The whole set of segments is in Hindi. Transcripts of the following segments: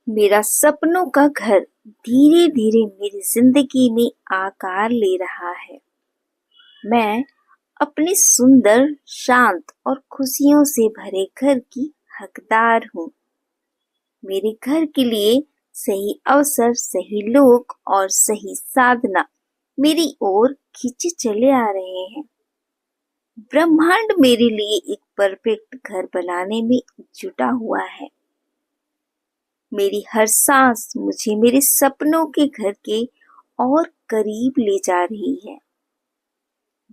मेरा सपनों का घर धीरे धीरे मेरी जिंदगी में आकार ले रहा है। मैं अपने सुंदर, शांत और खुशियों से भरे घर की हकदार हूँ। मेरे घर के लिए सही अवसर, सही लोग और सही साधना मेरी ओर खींचे चले आ रहे हैं। ब्रह्मांड मेरे लिए एक परफेक्ट घर बनाने में जुटा हुआ है। मेरी हर सांस मुझे मेरे सपनों के घर के और करीब ले जा रही है।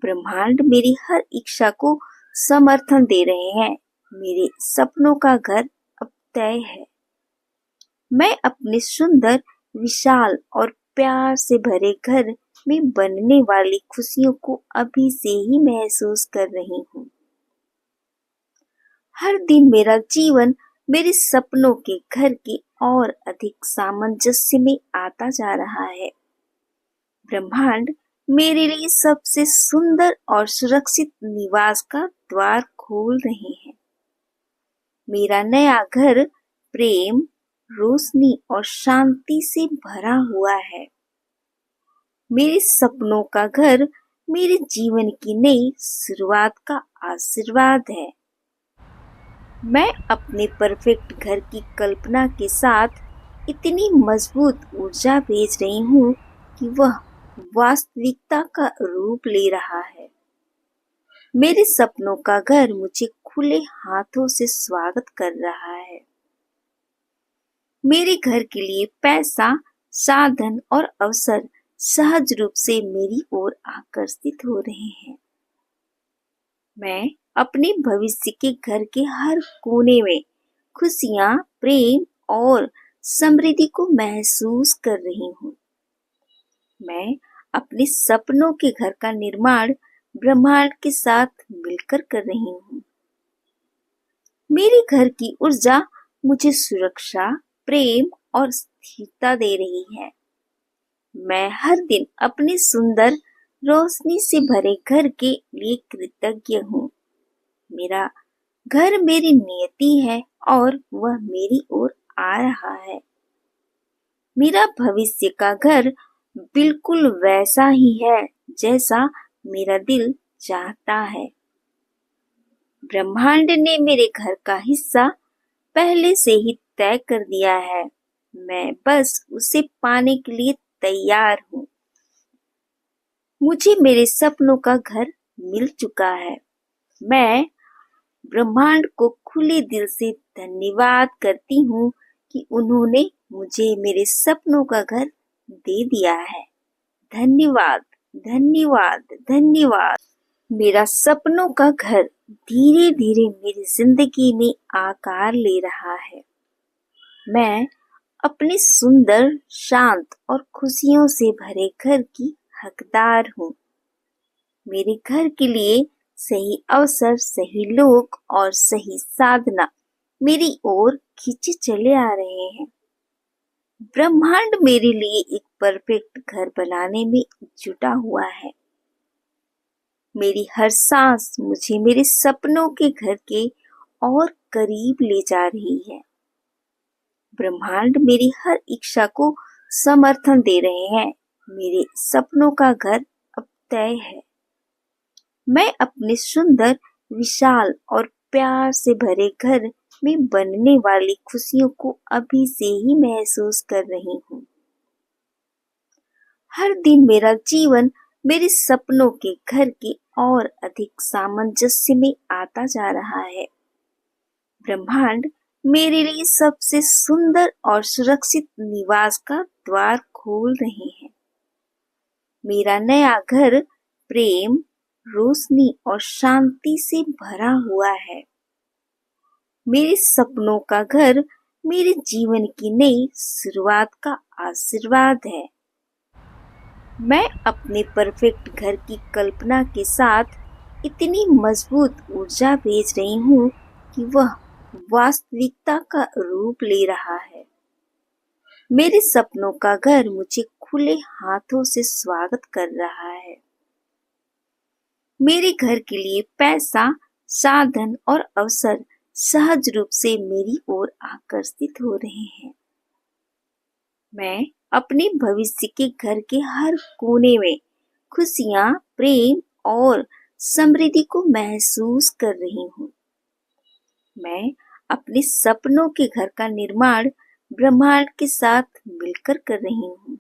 ब्रह्मांड मेरी हर इच्छा को समर्थन दे रहे हैं। मेरे सपनों का घर अब तय है। मैं अपने सुंदर, विशाल और प्यार से भरे घर में बनने वाली खुशियों को अभी से ही महसूस कर रही हूँ। हर दिन मेरा जीवन मेरे सपनों के घर के और अधिक सामंजस्य में आता जा रहा है। ब्रह्मांड मेरे लिए सबसे सुंदर और सुरक्षित निवास का द्वार खोल रहे हैं। मेरा नया घर प्रेम, रोशनी और शांति से भरा हुआ है। मेरे सपनों का घर मेरे जीवन की नई शुरुआत का आशीर्वाद है। मैं अपने परफेक्ट घर की कल्पना के साथ इतनी मजबूत ऊर्जा भेज रही हूँ कि वह वास्तविकता का रूप ले रहा है। मेरे सपनों का घर मुझे खुले हाथों से स्वागत कर रहा है। मेरे घर के लिए पैसा, साधन और अवसर सहज रूप से मेरी ओर आकर्षित हो रहे हैं। मैं अपने भविष्य के घर के हर कोने में खुशियां, प्रेम और समृद्धि को महसूस कर रही हूँ। मैं अपने सपनों के घर का निर्माण ब्रह्मांड के साथ मिलकर कर रही हूँ। मेरे घर की ऊर्जा मुझे सुरक्षा, प्रेम और स्थिरता दे रही है। मैं हर दिन अपने सुंदर, रोशनी से भरे घर के लिए कृतज्ञ हूँ। मेरा घर मेरी नियति है और वह मेरी ओर आ रहा है। मेरा भविष्य का घर बिल्कुल वैसा ही है जैसा मेरा दिल चाहता है। ब्रह्मांड ने मेरे घर का हिस्सा पहले से ही तय कर दिया है। मैं बस उसे पाने के लिए तैयार हूँ। मुझे मेरे सपनों का घर मिल चुका है। मैं ब्रह्मांड को खुले दिल से धन्यवाद करती हूँ कि उन्होंने मुझे मेरे सपनों का घर दे दिया है। धन्यवाद, धन्यवाद, धन्यवाद। मेरा सपनों का घर धीरे धीरे मेरी जिंदगी में आकार ले रहा है। मैं अपने सुंदर, शांत और खुशियों से भरे घर की हकदार हूँ। मेरे घर के लिए सही अवसर, सही लोग और सही साधना मेरी ओर खींचे चले आ रहे हैं। ब्रह्मांड मेरे लिए एक परफेक्ट घर बनाने में जुटा हुआ है। मेरी हर सांस मुझे मेरे सपनों के घर के और करीब ले जा रही है। ब्रह्मांड मेरी हर इच्छा को समर्थन दे रहे हैं। मेरे सपनों का घर अब तय है। मैं अपने सुंदर, विशाल और प्यार से भरे घर में बनने वाली खुशियों को अभी से ही महसूस कर रही हूँ। हर दिन मेरा जीवन मेरे सपनों के घर के और अधिक सामंजस्य में आता जा रहा है। ब्रह्मांड मेरे लिए सबसे सुंदर और सुरक्षित निवास का द्वार खोल रहे हैं। मेरा नया घर प्रेम, रोशनी और शांति से भरा हुआ है। मेरे सपनों का घर मेरे जीवन की नई शुरुआत का आशीर्वाद है। मैं अपने परफेक्ट घर की कल्पना के साथ इतनी मजबूत ऊर्जा भेज रही हूँ कि वह वास्तविकता का रूप ले रहा है। मेरे सपनों का घर मुझे खुले हाथों से स्वागत कर रहा है। मेरे घर के लिए पैसा, साधन और अवसर सहज रूप से मेरी ओर आकर्षित हो रहे हैं। मैं अपने भविष्य के घर के हर कोने में खुशियाँ, प्रेम और समृद्धि को महसूस कर रही हूँ। मैं अपने सपनों के घर का निर्माण ब्रह्मांड के साथ मिलकर कर रही हूँ।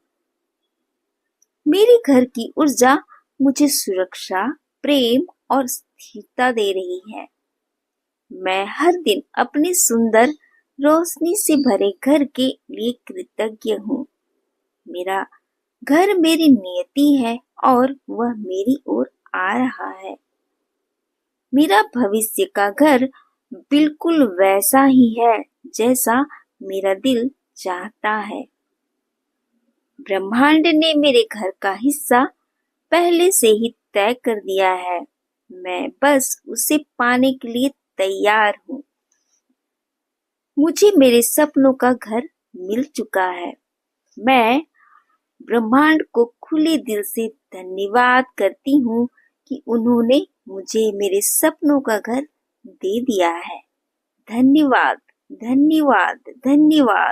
मेरे घर की ऊर्जा मुझे सुरक्षा, प्रेम और स्थिरता दे रही है। मैं हर दिन अपने सुंदर रोशनी से भरे घर के लिए कृतज्ञ हूँ। मेरा घर मेरी नियति है और वह मेरी ओर आ रहा है। मेरा भविष्य का घर बिल्कुल वैसा ही है जैसा मेरा दिल चाहता है। ब्रह्मांड ने मेरे घर का हिस्सा पहले से ही तय कर दिया है। मैं बस उसे पाने के लिए तैयार हूँ। मुझे मेरे सपनों का घर मिल चुका है। मैं ब्रह्मांड को खुले दिल से धन्यवाद करती हूँ कि उन्होंने मुझे मेरे सपनों का घर दे दिया है। धन्यवाद, धन्यवाद, धन्यवाद।